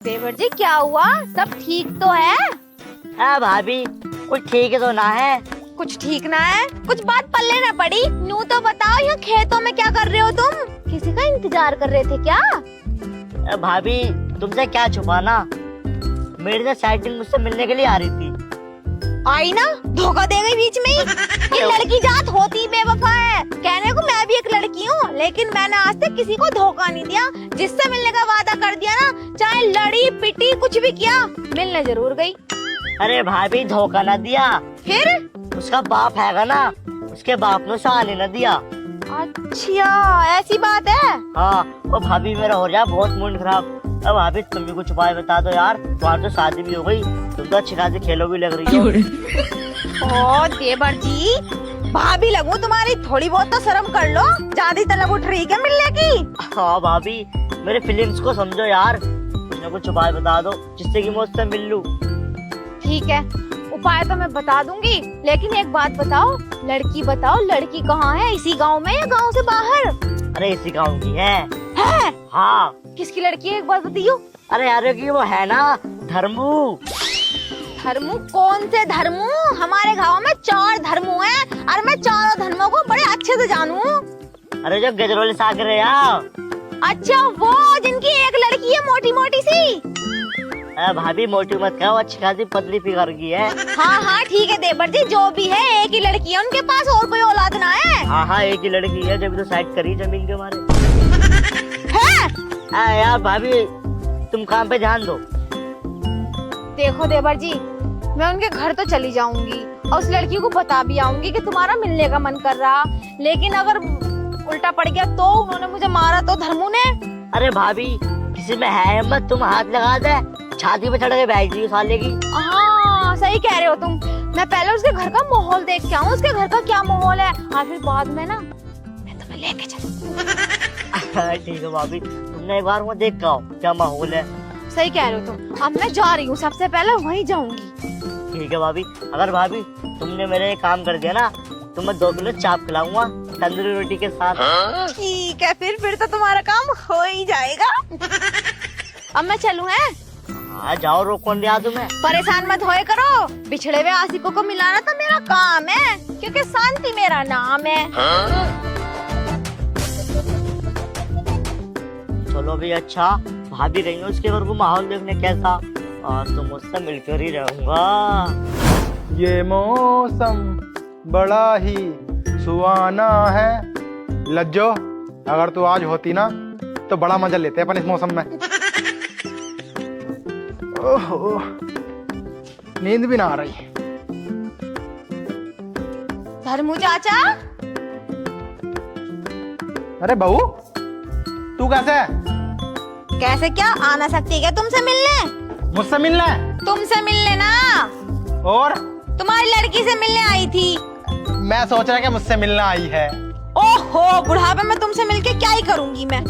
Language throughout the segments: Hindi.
देवर जी क्या हुआ, सब ठीक तो है? हाँ भाभी, कुछ ठीक तो ना है। कुछ ठीक ना है? कुछ बात पल्ले ना पड़ी? नू तो बताओ, यहाँ खेतों में क्या कर रहे हो तुम? किसी का इंतजार कर रहे थे क्या? भाभी तुमसे क्या छुपाना, मेरी तो सेटिंग मुझसे मिलने के लिए आ रही थी। आई ना, धोखा दे गई बीच में ही। ये लड़की जात होती बेवफा है। कहने को मैं भी एक लड़की हूँ, लेकिन मैंने आज तक किसी को धोखा नहीं दिया। जिससे मिलने का वादा कर दिया ना, चाहे लड़ी पिटी कुछ भी किया, मिलने जरूर गई। अरे भाभी धोखा ना दिया, फिर उसका बाप हैगा ना, उसके बाप ने उसे आने न दिया। अच्छा ऐसी बात है? हाँ, वो भाभी मेरा हो रहा बहुत मूड खराब। अब भाभी तुम भी कुछ उपाय बता दो यार, तुम्हारी तो शादी भी हो गई, तुम तो अच्छी खासी खेलो भी लग रही हो। ओ देवर जी, भाभी लगूं तुम्हारी, थोड़ी बहुत तो शर्म कर लो। ज्यादा तलब उठ रही क्या मिलने की? हाँ भाभी, मेरे फीलिंग्स को समझो यार, कुछ न कुछ उपाय बता दो जिससे कि मैं उससे मिल लूं। ठीक है, उपाय तो मैं बता दूंगी, लेकिन एक बात बताओ, लड़की बताओ, लड़की कहाँ है? इसी गांव में या गांव से बाहर? अरे इसी गाँव की है। हाँ। किसकी लड़की है, एक बात बताइयो। अरे यार की वो है ना, धर्मू। धर्मू? कौन से धर्मू? हमारे गांव में 4 धर्मू हैं और मैं चारों धर्मों को बड़े अच्छे से जानू। अरे जो गजरोली सागर है यार। अच्छा वो, जिनकी एक लड़की है मोटी मोटी सी। भाभी मोटी मत कहो, अच्छी खासी पतली फिगर की है। हाँ हाँ ठीक है देवर जी, जो भी है एक ही लड़की है उनके पास, और कोई औलाद ना है। हाँ हाँ एक ही लड़की है, जब तो साइड करी जमीन के मारे है। यार भाभी तुम काम पे ध्यान दो। देखो देवर जी, मैं उनके घर तो चली जाऊंगी और उस लड़की को बता भी आऊंगी कि तुम्हारा मिलने का मन कर रहा, लेकिन अगर उल्टा पड़ गया तो? उन्होंने मुझे मारा तो धर्मू ने। अरे भाभी किसी में है हिम्मत, तुम हाथ लगा दे, छाती पे चढ़ के बैठ जी साले की। हाँ सही कह रहे हो तुम। मैं पहले उसके घर का माहौल देख के आऊँ, उसके घर का क्या माहौल है, और फिर बाद में ना मैं तुम्हें लेके चलूंगी। ठीक है भाभी, तुमने एक बार वो देख के आओ क्या माहौल है। सही कह रहे हो तुम। अब मैं जा रही हूँ, सबसे पहले वहीं जाऊंगी। ठीक है भाभी, अगर भाभी तुमने मेरे काम कर दिया ना, तो मैं 2 किलो चाप खिलाऊंगा तंदूरी रोटी के साथ। ठीक है, फिर तो तुम्हारा काम हो ही जाएगा। अब मैं चलूँ है? हाँ जाओ, रोक कौन दिया तुम्हें। परेशान मत होए करो, बिछड़े हुए आशिकों को मिलाना तो मेरा काम है, क्योंकि शांति मेरा नाम है। चलो भी अच्छा, भाभी गई उसके घर को माहौल देखने कैसा, और तो मुझसे मिलकर ही रहूंगा। ये मौसम बड़ा ही सुहाना है। लज्जो, अगर तू आज होती ना तो बड़ा मजा लेते अपन इस मौसम में। ओहो, नींद भी ना आ रही। धर्मू चाचा। अरे बहू, तू कैसे है? कैसे क्या, आ ना सकती क्या तुमसे मिलने? मुझसे मिलना है? तुमसे मिलने ना, और तुम्हारी लड़की से मिलने आई थी। मैं सोच रहा कि मुझसे मिलना आई है। ओहो, बुढ़ापे में तुमसे मिलके क्या ही करूंगी मैं।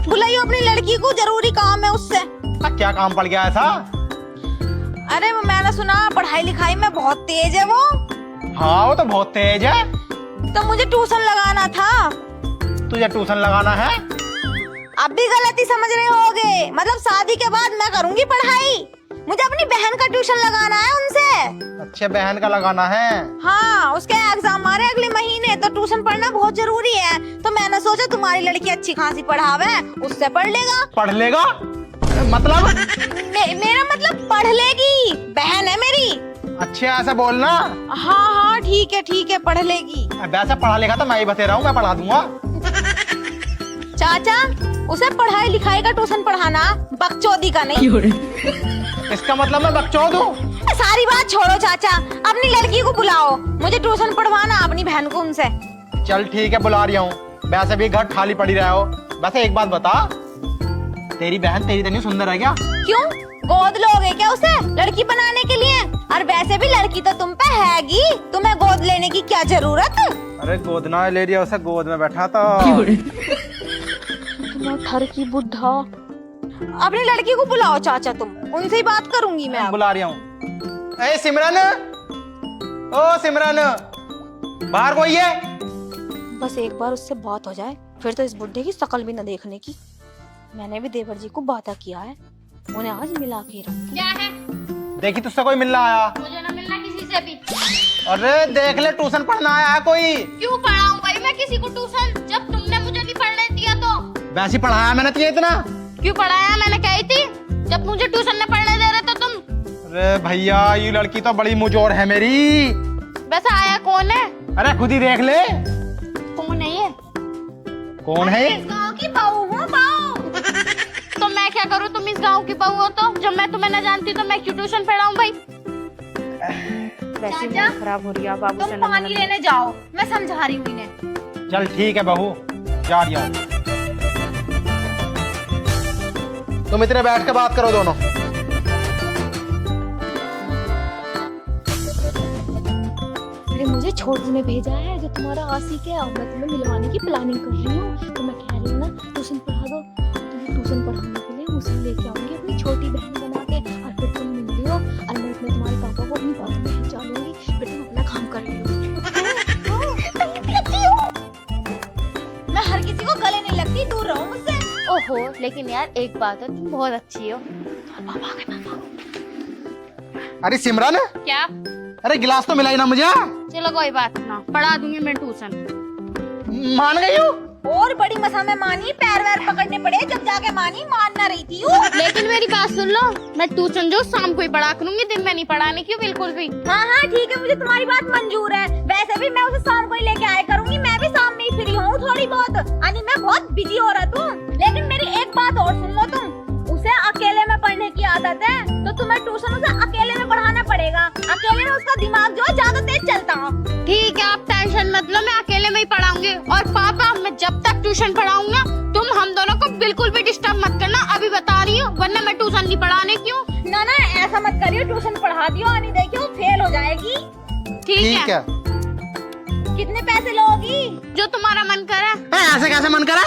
बुलाइयो अपनी लड़की को, जरूरी काम है उससे। क्या काम पड़ गया ऐसा? अरे वो मैंने सुना पढ़ाई लिखाई में बहुत तेज है वो। हाँ वो तो बहुत तेज है। तो मुझे ट्यूशन लगाना था। तुझे ट्यूशन लगाना है? अब भी गलती समझ रहे होगे, मतलब शादी के बाद मैं करूंगी पढ़ाई, मुझे अपनी बहन का ट्यूशन लगाना है उनसे। अच्छे बहन का लगाना है? हाँ, उसके एग्जाम आ रहे अगले महीने, तो ट्यूशन पढ़ना बहुत जरूरी है। तो मैंने सोचा तुम्हारी लड़की अच्छी खासी पढ़ावे, उससे पढ़ लेगा। पढ़ लेगा मतलब? मेरा मतलब पढ़ लेगी, बहन है मेरी। अच्छे ऐसे बोलना। हाँ हाँ ठीक है, पढ़ लेगी। वैसे पढ़ा लिखा तो मैं ही बतेरा हूँ, मैं पढ़ा दूंगा। चाचा, उसे पढ़ाई लिखाई का ट्यूशन पढ़ाना, बकचोदी का नहीं। इसका मतलब मैं बकचोद हूँ? सारी बात छोड़ो चाचा, अपनी लड़की को बुलाओ, मुझे ट्यूशन पढ़वाना अपनी बहन को उनसे। चल ठीक है, बुला रही हूँ। वैसे भी घर खाली पड़ी रहा हो। वैसे एक बात बता, तेरी बहन तेरी इतनी सुंदर है क्या? क्यों, गोद लोगे क्या उसे लड़की बनाने के लिए? और वैसे भी लड़की तो तुम पे हैगी, तुम्हें गोद लेने की क्या जरूरत? अरे गोद ना ले लिया उसे, गोद में बैठा था। ठर की बुढ़ा। अपनी लड़की को बुलाओ चाचा, तुम उनसे ही बात करूंगी मैं। बुला रही हूँ। ए सिमरन, ओ सिमरन, बाहर कोई है? बस एक बार उससे बात हो जाए, फिर तो इस बुढ़े की शकल भी न देखने की। मैंने भी देवर जी को वादा किया है, उन्हें आज मिला के रहूंगी। क्या है? देखी तुझसे कोई मिलना आया? मुझे ना मिलना किसी से भी। अरे देख ले, ट्यूशन पढ़ना आया है कोई। क्यों पढ़ाऊं भाई मैं किसी को ट्यूशन, जब तुमने मुझे नहीं पढ़ने दिया तो? वैसे ही पढ़ाया मैंने तुझे इतना। क्यों पढ़ाया? मैंने कही थी जब मुझे ट्यूशन में पढ़ने दे रहे तो तुम। अरे भैया, ये लड़की तो बड़ी मुझोर है मेरी। वैसे आया कौन है? अरे खुद ही देख ले। कौन है ये? कौन है? इस गाँव की बहू हूँ, बहू। तो मैं क्या करूँ, तुम इस गांव की बहू हो तो? जब मैं तुम्हें न जानती तो मैं क्यों ट्यूशन पढ़ाऊं भाई? वैसे चाचा, खराब हो रही है बाबू। तुम पानी लेने जाओ, मैं समझा रही हूँ इन्हें। चल ठीक है बहू, जा रही हूँ। तुम इतने बैठ के बात करो दोनों। अरे मुझे छोटी ने भेजा है जो तुम्हारा आशिक है, और मैं तुम्हें मिलवाने की प्लानिंग कर रही हूँ। तो मैं कह रही हूँ ना, ट्यूशन पढ़ा दो। तुम्हें ट्यूशन पढ़ाने के लिए उसे लेके आऊंगी अपनी छोटी बहन बना के, और फिर तुम मिल लियो, और मैं अपने तुम्हारे पापा को अपनी बातों में पहुंचा लूंगी, फिर तुम अपना काम कर लियो। मैं हर किसी को गले नहीं लगती, दूर रहो मुझसे। ओहो, लेकिन यार एक बात है, तुम बहुत अच्छी हो। अरे सिमरन, क्या? अरे गिलास तो मिला ही ना मुझे। चलो कोई बात ना, पढ़ा दूंगी मैं ट्यूशन। मान गई हूँ। और बड़ी मसा में मानी, पैर वैर पकड़ने पड़े जब जाके मानी, मान ना रही थी। लेकिन मेरी बात सुन लो, मैं ट्यूशन जो शाम को ही पढ़ा करूंगी, दिन में नहीं पढ़ाने की बिल्कुल भी। हाँ हाँ ठीक है, मुझे तुम्हारी बात मंजूर है। वैसे भी मैं उसे शाम को ही लेके आया करूंगी, मैं भी शाम में ही फ्री हूँ थोड़ी बहुत। यानी मैं बहुत बिजी हो रहा हूँ। लेकिन मेरी एक बात और सुन लो तुम, उसे अकेले में पढ़ने की आदत है, तो तुम्हें ट्यूशन उसे अकेले में पढ़ाना पड़ेगा। अकेले में उसका दिमाग जो है ज्यादा तेज चलता है। ठीक है, आप टेंशन मत लो, मैं अकेले में ही पढ़ाऊंगी। और पापा, मैं जब तक ट्यूशन पढ़ाऊंगा तुम हम दोनों को बिल्कुल भी डिस्टर्ब मत करना, अभी बता रही हूँ, वरना मैं ट्यूशन नहीं पढ़ाने क्यों। ना ना ऐसा मत करियो, ट्यूशन पढ़ा दियो, यानी देखियो फेल हो जाएगी। ठीक है। कितने पैसे लोगी? जो तुम्हारा मन करे। ऐसे कैसे मन करा?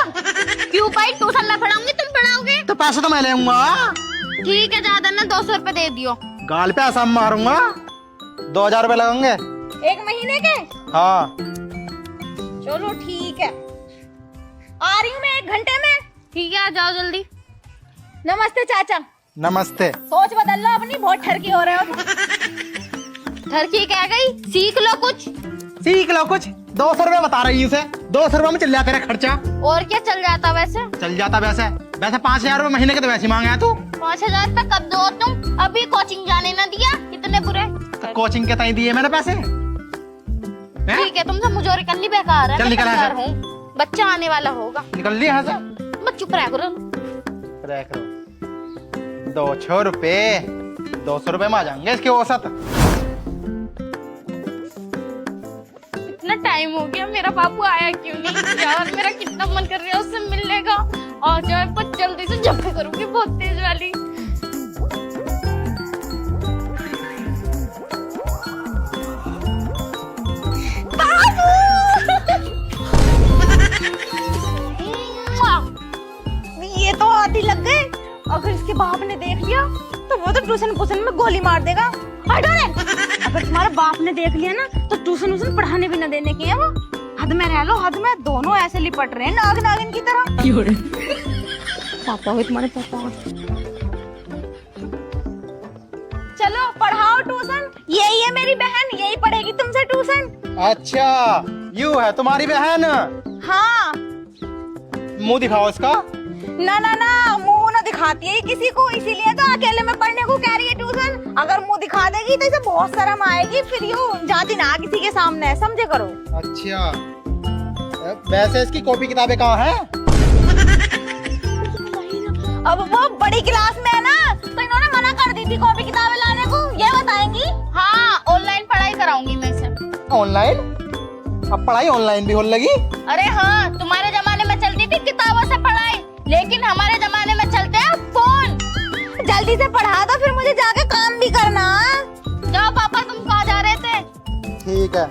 क्यों भाई, ट्यूशन मैं पढ़ाऊंगी, तुम पढ़ाओगे? तो पैसे तो मैं लेऊंगा। ठीक है, ज्यादा ना 200 रुपए दे दियो। गाल पे ऐसा मारूंगा। 2000 रुपए लगेंगे। 1 महीने के? हाँ। चलो ठीक है, आ रही हूँ मैं 1 घंटे में। ठीक है, आ जाओ जल्दी। नमस्ते चाचा। नमस्ते। सोच बदल लो अपनी, बहुत ठरकी हो रहे हो। ठरकी कह गई, सीख लो कुछ। सीख लो कुछ। 200 रुपए बता रही हूँ उसे, 200 रुपए में चल जाता तेरा खर्चा। और क्या चल जाता वैसे? चल जाता वैसे 5000 रुपए महीने के तो वैसे ही मांगे तू। 5000 रुपए कब दो तुम? अभी कोचिंग जाने ना दिया, कितने बुरे। तो कोचिंग के ताई दिए मैंने पैसे। ठीक है, तुमसे मुझोरी करनी बेकार है। चल मैं निकल तैयार यहाँ से। हूँ, बच्चा आने वाला होगा। निकल लिया यहाँ से। बस चुप रह करो। रख लो। 200 रुपए, 200 रुपए में आ जाएंगे इसके औसत। इतना टाइम हो गया, मेरा बापू आया क्यों नहीं यार? मेरा कितना मन कर रहा है उससे मिलने का। आ जाए पर जल्दी से, जब मैं करूंगी बहुत तेज वाली। ये तो आधी लग गए। अगर इसके बाप ने देख लिया तो वो तो ट्यूशन में गोली मार देगा। हटो रे। अगर तुम्हारे बाप ने देख लिया ना तो ट्यूशन पढ़ाने भी न देने की है वो। हद में रह लो, हद में। दोनों ऐसे लिपट रहे हैं नाग नागिन की तरह। पापा हो तुम्हारे, पापा हो। चलो पढ़ाओ ट्यूशन। यही है मेरी बहन, यही पढ़ेगी तुमसे ट्यूशन। अच्छा, यू है तुम्हारी बहन? हाँ। मुंह दिखाओ इसका। ना ना ना, मुंह ना दिखाती है किसी को, इसीलिए तो अकेले में पढ़ने को कह रही है ट्यूशन। अगर मुंह दिखा देगी तो इसे बहुत शर्म आएगी, फिर यूं जाती ना किसी के सामने, समझे करो। अच्छा, वैसे इसकी कॉपी किताबें कहाँ हैं? अब वो बड़ी क्लास में है ना, तो इन्होंने मना कर दी थी कॉपी किताबें लाने को। ये बताएंगी। हाँ, ऑनलाइन पढ़ाई कराऊंगी मैं इसे। ऑनलाइन? अब पढ़ाई ऑनलाइन भी होने लगी? अरे हाँ, तुम्हारे जमाने में चलती थी किताबों से पढ़ाई, लेकिन हमारे जमाने में चलते हैं फोन। जल्दी से पढ़ा दो, फिर मुझे जाके काम भी करना। जाओ पापा, तुम कहाँ जा रहे थे? ठीक है।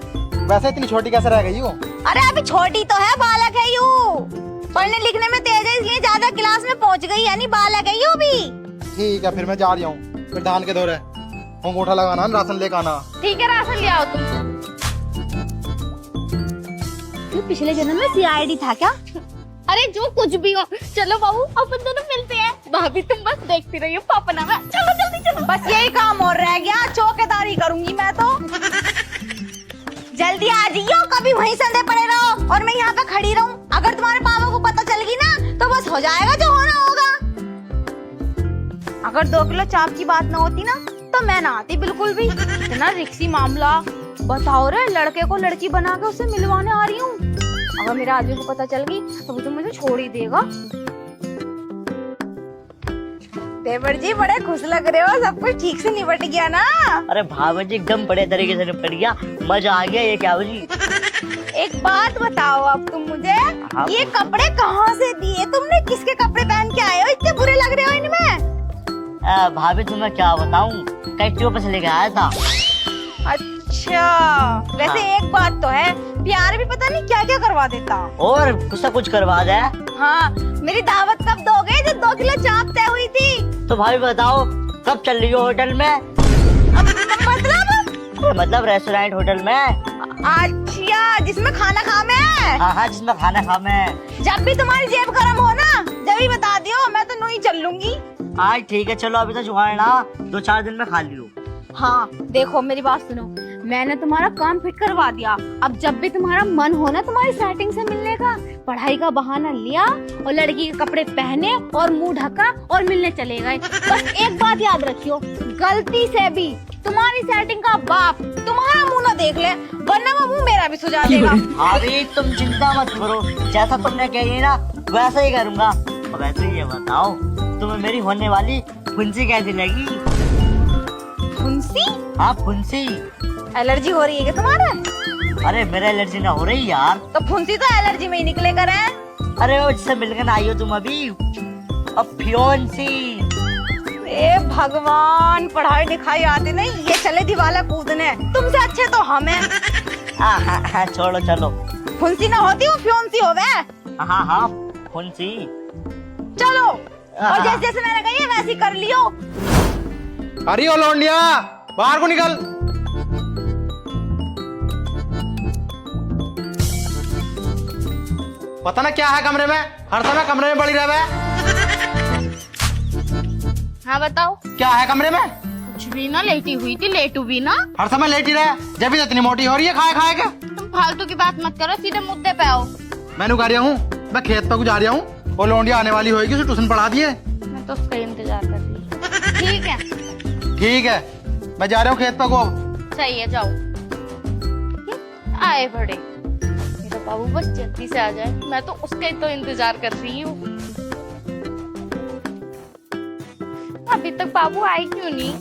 वैसे इतनी छोटी कैसे रह गई हो? अरे अभी छोटी तो है, बालक है यू। पढ़ने लिखने में तेज है, इसलिए ज्यादा क्लास में पहुंच गई, यानी बालक है यू भी। ठीक है, फिर मैं जा रही हूँ। फिर धान के दौरे अंगूठा लगाना, राशन लेकर आना। ठीक है, राशन ले आओ तुम। पिछले जन्म में CID था क्या? अरे जो कुछ भी हो, चलो बाबू अपन दोनों मिलते हैं। भाभी तुम बस देखती रहियो, पापा ना मैं, चलो जल्दी चलो। बस यही काम और रह गया, चौकीदारी करूंगी मैं तो। जल्दी आ जाइयो, कभी वहीं संदे पड़े रहो और मैं यहाँ पे खड़ी रहूं। अगर तुम्हारे पापा को पता चल गई ना तो बस हो जाएगा जो होना होगा। अगर 2 किलो चाप की बात ना होती ना तो मैं ना आती बिल्कुल भी। इतना रिक्सी मामला, बताओ रे, लड़के को लड़की बना के उससे मिलवाने आ रही हूँ। अगर मेरे आदमी को पता चल गई तो वो तो मुझे छोड़ ही देगा। देवर जी बड़े खुश लग रहे हो, सब कुछ ठीक से निपट गया ना? अरे भाभी जी एकदम बड़े तरीके से निपट गया, मजा आ गया। ये क्या हुआ जी? एक बात बताओ अब तुम मुझे, हाँ। ये कपड़े कहाँ से दिए तुमने? किसके कपड़े पहन के आए हो? इतने बुरे लग रहे हो इनमें। भाभी तुम्हें क्या बताऊं, कैटियों पे से लेके आया था। अच्छा, वैसे हाँ। एक बात तो है, प्यार भी पता नहीं क्या क्या करवा देता। और कुछ ना कुछ करवा दे। हाँ, मेरी दावत कब दोगे जब 2 किलो चाप तय हुई थी? तो भाभी बताओ कब चल रही हो होटल में? मतलब रेस्टोरेंट होटल में। अच्छा, जिसमें खाना खा मैं। हाँ, जिसमें खाना खा मैं। जब भी तुम्हारी जेब गर्म हो ना, जब ही बता दियो, मैं तो नहीं चल लूंगी। हाँ ठीक है, चलो अभी तो जुगाड़ ना 2-4 दिन में खा लियो। हाँ देखो मेरी बात सुनो, मैंने तुम्हारा काम फिट करवा दिया। अब जब भी तुम्हारा मन हो ना तुम्हारी सेटिंग से मिलने का, पढ़ाई का बहाना लिया और लड़की के कपड़े पहने और मुंह ढका और मिलने चले गए। बस एक बात याद रखियो, गलती से भी तुम्हारी सेटिंग का बाप तुम्हारा मुंह न देख ले, वरना वो मुंह मेरा भी सुझा देगा। अभी तुम चिंता मत करो, जैसा तुमने कही ना वैसा ही करूँगा। और वैसे ये बताओ, तुम्हें मेरी होने वाली फुंसी कैसी लगी? फुंसी? हाँ फुंसी। एलर्जी हो रही है क्या तुम्हारे? अरे मेरा एलर्जी ना हो रही यार। तो फुंसी तो एलर्जी में ही निकले कर है। अरे वो जिससे मिलकर आई हो तुम अभी, अब फियोंसी। ए भगवान, पढ़ाई लिखाई आती नहीं, ये चले दिवाला कूदने। तुमसे अच्छे तो हम हैं। हाँ, छोड़ो चलो। फुंसी ना होती वो फ्योंसी होवे। हाँ फुंसी। चलो, और जैसे जैसे मैंने कही है वैसे ही कर लियो। अरे ओ लौंडिया, बाहर को निकल। पता ना क्या है कमरे में, हर समय कमरे में पड़ी रहे। हाँ बताओ। क्या है कमरे में? कुछ भी ना, लेटी हुई थी, लेटू भी ना। हर समय लेटी रहे, जब भी इतनी मोटी हो रही है खाए खाए के। तुम फालतू की बात मत करो, सीधे मुद्दे पे आओ। मैंने कह रहा हूँ, मैं खेत पे जा रहा हूँ और लौंडिया आने वाली होगी, उसे ट्यूशन पढ़ा दिए। मैं तो उसका इंतजार कर रही। ठीक है, ठीक है, मैं जा रहा हूँ खेत पे को। सही है, जाओ। आए बड़े, मेरा बाबू बस जल्दी से आ जाए, मैं तो उसका ही तो इंतजार कर रही हूँ। अभी तक बाबू आई क्यों नहीं?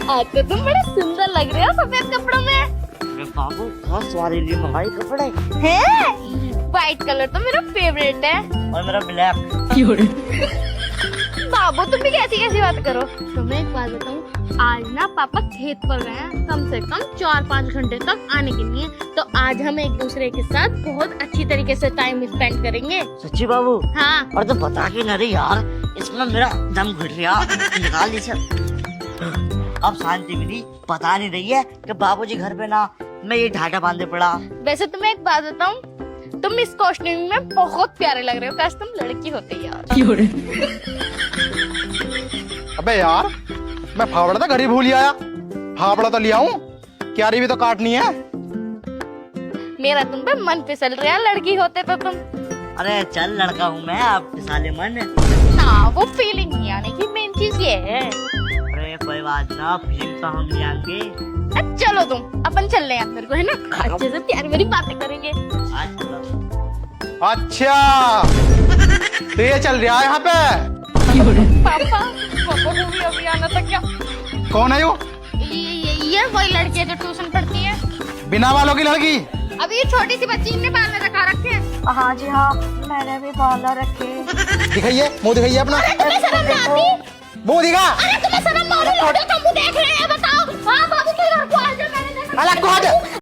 आज तो तुम बड़े सुंदर लग रहे हो सफेद कपड़ों में। बाबू बहुत सवारी लिए मंगाई कपड़े हैं? व्हाइट कलर तो मेरा फेवरेट है। और मेरा ब्लैक। बाबू तुम भी कैसी कैसी बात करो। तुम्हें एक बात बताऊं, आज ना पापा खेत पर गए हैं, कम से कम 4-5 घंटे तक आने के लिए। तो आज हम एक दूसरे के साथ बहुत अच्छी तरीके से टाइम स्पेंड करेंगे। सच्ची बाबू? हाँ। और तो बता के न रही यार, इसमें मेरा दम घुट गया। निकाल इसे। अब शांति मिली, पता नहीं रही है कि बाबूजी घर पे ना, मैं ये ढाटा बांधे पड़ा। वैसे तुम्हें एक बात बताऊं, तुम इस कॉस्ट्यूम में बहुत प्यारे लग रहे हो, काश तुम लड़की होते यार। अबे यार, मैं फावड़ा था घर ही भूल आया। फावड़ा तो लिया हूँ, क्यारी भी तो काटनी है। मेरा तुम पे मन फिसल रहा है, लड़की होते तो तुम। अरे चल, लड़का हूँ मैं, आप साले मन। ना वो फीलिंग नहीं आने की मेन चीज ये है। अरे कोई बात ना, फीलिंग तो हम ले आएंगे। चलो तुम, अपन चल रहे हैं अंदर को, है ना? अच्छे से प्यारी वाली बातें करेंगे। अच्छा, तो ये चल रहा है यहाँ पे। पापा को भी अभी आना था क्या? कौन है वो? ये वही लड़की है जो ट्यूशन पढ़ती है। बिना बालों की लड़की? अभी ये छोटी सी बच्ची ने बाल रखा रखे हैं। हाँ जी हाँ, मैंने भी बाला रखे। दिखाइए, मुंह दिखाइए अपना। तुम्हें शर्म नहीं आती? मुंह दिखा। अरे तुम्हें शर्म नहीं आ रही? मॉडल का मुंह देख रहे हैं, बताओ। हाँ बाबू के घर को आ जाओ, मैंने देखा। अलग को हट।